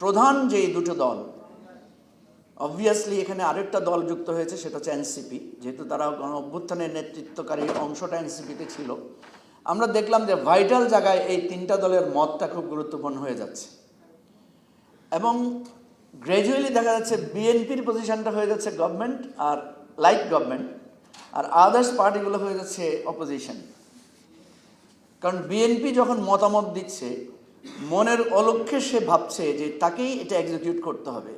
প্রধান যে দুটো দল, অবভিয়াসলি এখানে আরেকটা দল যুক্ত হয়েছে, সেটা হচ্ছে এনসিপি। যেহেতু তারা গণ অভ্যুত্থানের নেতৃত্বকারী অংশটা এনসিপিতে ছিল, আমরা দেখলাম যে ভাইটাল জায়গায় এই তিনটা দলের মতটা খুব গুরুত্বপূর্ণ হয়ে যাচ্ছে এবং গ্র্যাজুয়ালি দেখা যাচ্ছে বিএনপির পজিশনটা হয়ে যাচ্ছে গভর্নমেন্ট আর লাইক গভর্নমেন্ট, আর আদার্স পার্টিগুলো হয়ে যাচ্ছে অপোজিশন। কারণ বিএনপি যখন মতামত দিচ্ছে, মনের অলক্ষ্যে সে ভাবছে যে তাকেই এটা এক্সিকিউট করতে হবে,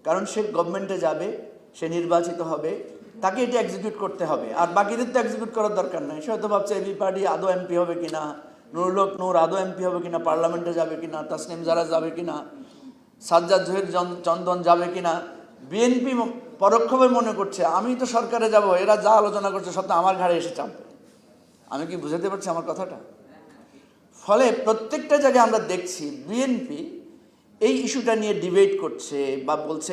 কারণ সে গভর্নমেন্টে যাবে, সে নির্বাচিত হবে, তাকে এটা এক্সিকিউট করতে হবে। আর বাকিদের তো এক্সিকিউট করার দরকার নাই। সে হয়তো ভাবছে এবি পার্টি আদৌ এমপি হবে কিনা, নুরুল হক নূর আদৌ এমপি হবে কিনা, পার্লামেন্টে যাবে কিনা, তাসনিম জারা যাবে কিনা, সাজ্জাদ জহির চন্দন যাবে কিনা। বিএনপি পরোক্ষভাবে মনে করছে আমি তো সরকারে যাব, এরা যা আলোচনা করছে সব তো আমার ঘাড়ে এসে চাপবে। আমি কি বুঝাতে পারছি আমার কথাটা? ফলে প্রত্যেকটা জায়গায় আমরা দেখছি বিএনপি এই ইস্যুটা নিয়ে ডিবেট করছে বা বলছে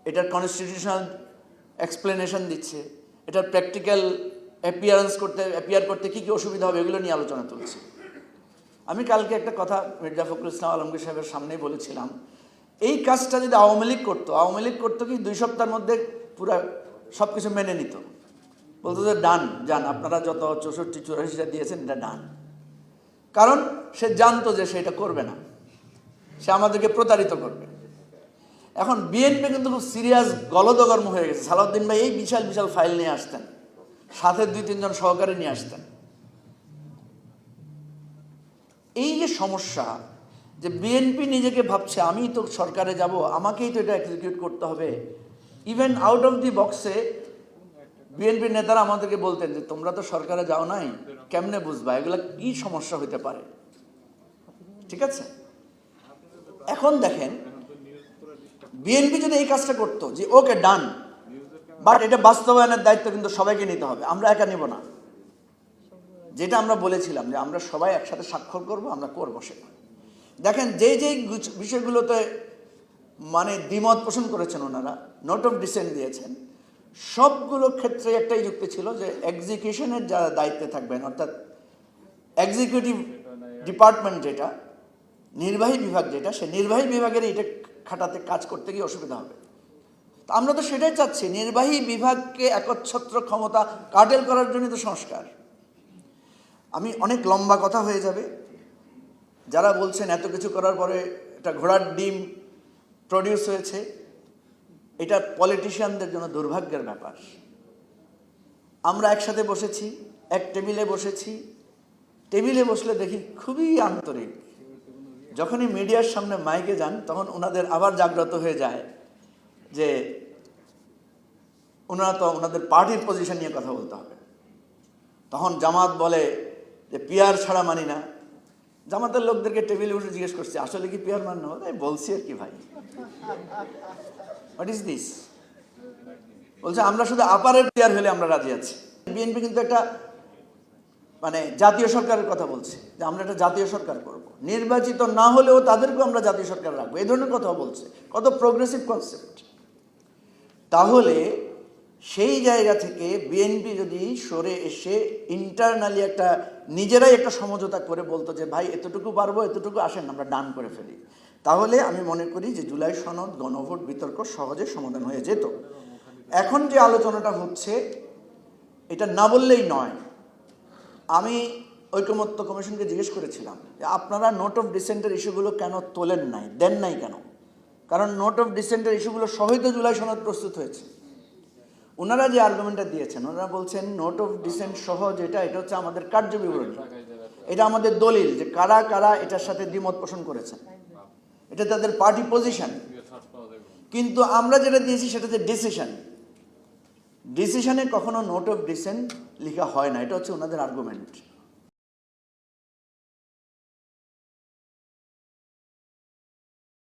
এটার কনস্টিটিউশনাল এক্সপ্লেনেশন দিচ্ছে, এটার প্র্যাকটিক্যাল অ্যাপিয়ার করতে কী কী অসুবিধা হবে এগুলো নিয়ে আলোচনা তুলছে। আমি কালকে একটা কথা মির্জা ফখরুল ইসলাম আলমগীর সাহেবের সামনেই বলেছিলাম, এই কাজটা যদি আওয়ামী লীগ করতো কি 2 সপ্তাহের মধ্যে পুরো সব কিছু মেনে নিত, বলতো যে ডান, যান আপনারা যত 64-84টা দিয়েছেন এটা ডান। কারণ সে জানতো যে সে এটা করবে না, সে আমাদেরকে প্রতারিত করবে। এখন বিএনপি কিন্তু খুব সিরিয়াস গলদগর্ম হয়ে গেছে। সালাউদ্দিন ভাই এই বিশাল বিশাল ফাইল নিয়ে আসতেন, সাথে 2-3 জন সহকারী নিয়ে আসতেন। এই যে সমস্যা, যে বিএনপি নিজেকে ভাবছে আমি তো সরকারে যাব, আমাকেই তো এটা এক্সিকিউট করতে হবে। ইভেন আউট অফ দি বক্সে বিএনপির নেতারা আমাদেরকে বলতেন যে তোমরা তো সরকারে যাও নাই, কেমনে বুঝবা এগুলা কি সমস্যা হতে পারে। ঠিক আছে, এখন দেখেন বিএনপি যদি এই কাজটা করতো যে ওকে ডান, বাট এটা বাস্তবায়নের দায়িত্ব কিন্তু সবাইকে নিতে হবে, আমরা একা নিব না। যেটা আমরা বলেছিলাম যে আমরা সবাই একসাথে স্বাক্ষর করব, আমরা করবো সেটা। দেখেন যেই বিষয়গুলোতে মানে দ্বিমত পোষণ করেছেন ওনারা, নোট অফ ডিসেন্ট দিয়েছেন, সবগুলো ক্ষেত্রে একটাই যুক্তি ছিল যে এক্সিকিউশনের যারা দায়িত্বে থাকবেন, অর্থাৎ এক্সিকিউটিভ ডিপার্টমেন্ট যেটা, নির্বাহী বিভাগ যেটা, সে নির্বাহী বিভাগের এটা খাটাতে কাজ করতে গিয়ে অসুবিধা হবে। তো আমরা তো সেটাই চাচ্ছি, নির্বাহী বিভাগকে একচ্ছত্র ক্ষমতা কাটেল করার জন্য তো সংস্কার। আমি অনেক লম্বা কথা হয়ে যাবে। যারা বলছেন এত কিছু করার পরে একটা ঘোড়ার ডিম প্রডিউস হয়েছে, এটা পলিটিশিয়ানদের জন্য দুর্ভাগ্যের ব্যাপার। আমরা একসাথে বসেছি, এক টেবিলে বসেছি, টেবিলে বসলে দেখি খুবই আন্তরিক। যখনই মিডিয়ার সামনে মাইকে যান তখন ওনাদের আবার জাগ্রত হয়ে যায় যে ওনারা তো ওনাদের পার্টির পজিশন নিয়ে কথা বলতে হবে। তখন জামাত বলে যে পিয়ার ছাড়া মানি না। জামাতের লোকদেরকে টেবিলে উঠে জিজ্ঞেস করছে আসলে কি পিয়ার মান্য? তাই বলছি আর কি ভাই, হোয়াট ইজ দিস? বলছে আমরা শুধু আপারের পিয়ার হলে আমরা রাজি আছি। বিএনপি কিন্তু একটা মানে জাতীয় সরকারের কথা বলছে যে আমরা একটা জাতীয় সরকার করব, নির্বাচিত না হলেও তাদেরকেও আমরা জাতীয় সরকার রাখবো, এই ধরনের কথা বলছে। কত প্রোগ্রেসিভ কনসেপ্ট। তাহলে সেই জায়গা থেকে বিএনপি যদি সরে এসে ইন্টারনালি একটা নিজেরাই একটা সমঝোতা করে বলতো যে ভাই এতটুকু পারবো, এতটুকু আসেন আমরা ডান করে ফেলি, তাহলে আমি মনে করি যে জুলাই সনদ, গণভোট, বিতর্ক সহজে সমাধান হয়ে যেত। এখন যে আলোচনাটা হচ্ছে এটা না বললেই নয়। আমি ঐকমত্য কমিশনকে জিজ্ঞেস করেছিলাম যে আপনারা নোট অফ ডিসেন্টের ইস্যুগুলো কেন তোলেন নাই, দেন নাই কেন? কারণ নোট অফ ডিসেন্টের ইস্যুগুলো সহই তো জুলাই সনদ প্রস্তুত হয়েছে। ওনারা যে আর্গুমেন্টটা দিয়েছেন, ওনারা বলছেন নোট অফ ডিসেন্ট সহ যেটা, এটা হচ্ছে আমাদের কার্যবিবরণী, এটা আমাদের দলিল যে কারা কারা এটার সাথে দ্বিমত পোষণ করেছেন, এটা তাদের পার্টি পজিশন। কিন্তু আমরা যেটা দিয়েছি সেটা হচ্ছে ডিসিশনে কখনো নোট অফ ডিসেন্ট লেখা হয় না, এটা হচ্ছে ওনাদের আর্গুমেন্ট।